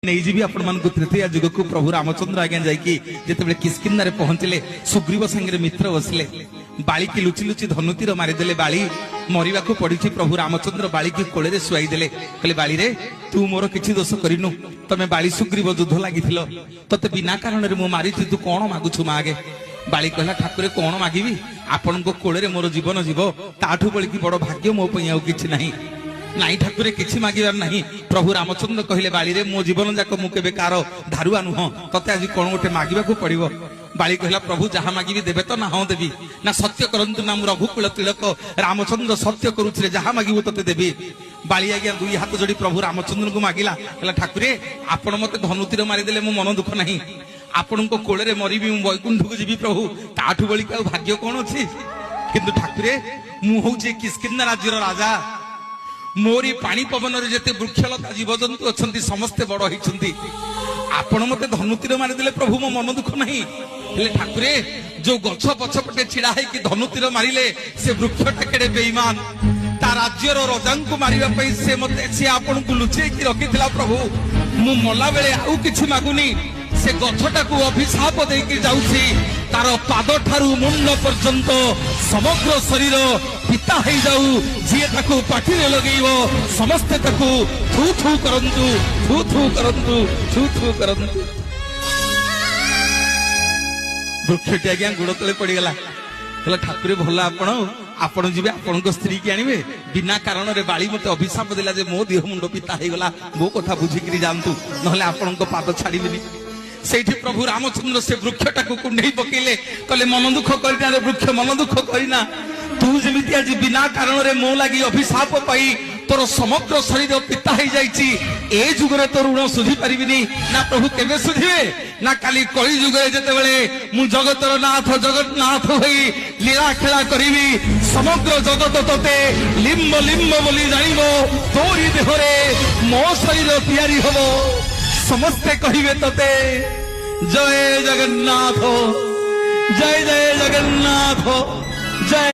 नहीं जी आपण मान तृतीया जुग को प्रभु रामचंद्र आज्ञा जाइए जिते किस्किन्दा पहुंचले सुग्रीव संगे मित्र बसले बाली की लुचि लुचि धनुतीर मारिदेले बाली मरिबा को पड़ी प्रभु रामचंद्र बाली की कोले रे सुआई देले कहले बाली रे तू मोर किछि दोष करिनु तमे बाली सुग्रीव युद्ध लागिथिलो तते बिना कारण रे मो मारिथि तू कोन मागुछु मागे बाली कहला ठाकुर कोन मागिबी आपन को कोले रे मोर जीवन जीव ताठू बळी की बड़ भाग्य मो पई आउ किछि नाही नाई ठाकुर किछि मागिबार नाही प्रभु रामचंद्र कहले बाली रे मो जीवन जाक मु केबे कार धारुआ नुह तते आज कोन गोटे मागिबा को पड़िबो बाली कहला प्रभु जहा मागिबी देबे तो ना हां देबी ना सत्य करंतु ना मु रघुकुल तिलक रामचंद्र सत्य करूछले जहा मागिबो तते देबी बाली आज्ञा दुई हाथ जोड़ी प्रभु रामचंद्र को मागिला कहला ठाकुरे आपण मते धनुतीर मारि देले मो मन दुख नाही आपण को कोळे रे मरिबी मु वैकुंठ को जीवी प्रभु ताठू बळी का भाग्य कोन अछि किंतु ठाकुरे मु होउचे किस्किन्दा राज्यर राजा मोरी पानी पवन रे जते वृक्षलता जीवजंतु अछंती समस्ते बड़ होइछंती आपण मते धनुतीर मारि देले प्रभु मो मन दुख नाही हेले ठाकुरे जो गछ पछपटे छिड़ा है कि धनुतीर मारिले से वृक्षटा केडे बेईमान ता राज्यर राजांकु मारिबा पई से मते से आपण को लुचै कि रखिथिला प्रभु मु मला बेले आउ किछि मागुनी से गछटा को अभिशाप दे कि जाउछि तार पाद ठारू मुंड पर्यंत समग्र शरीर पिता हे जाऊ जिए ताकू पाठी रे लगेइबो समस्त ताकू थू थू करंतु थू थू करंतु थू थू करंतु वृक्षटी आज्ञा गुड़ तले पड़ी गला कहला ठाकुर भला आपण जीवे आपण को स्त्री की आनिबे बिना कारण रे बाली मते अभिशाप देला जे मो देह मुंड पिता हे गला मो कथा बुझी करी जानतु नहले आपण को पाद छाड़ीबेनी सेठी प्रभु रामचंद्र से वृक्षटा को कुंडई पकेले कहले मन दुख करिना रे वृक्ष मन दुख करिना तू जेमिति आज बिना कारण रे मो लागि अभिशाप पाई तोर समग्र शरीर पिता हे जाईची ए जुग रे तो ऋण सुझी परिबिनी ना प्रभु केबे सुझिबे ना काली कली जुग रे जते बेले मु जगतर नाथ जगन्नाथ होई लीला खेला करिवि समग्र जगत तते लिम्ब लिम्ब बोली जानिबो तोरी देहरे मो शरीर तयारी होबो समस्ते कहिबे तते जय जगन्नाथ जय जय जगन्नाथ जय।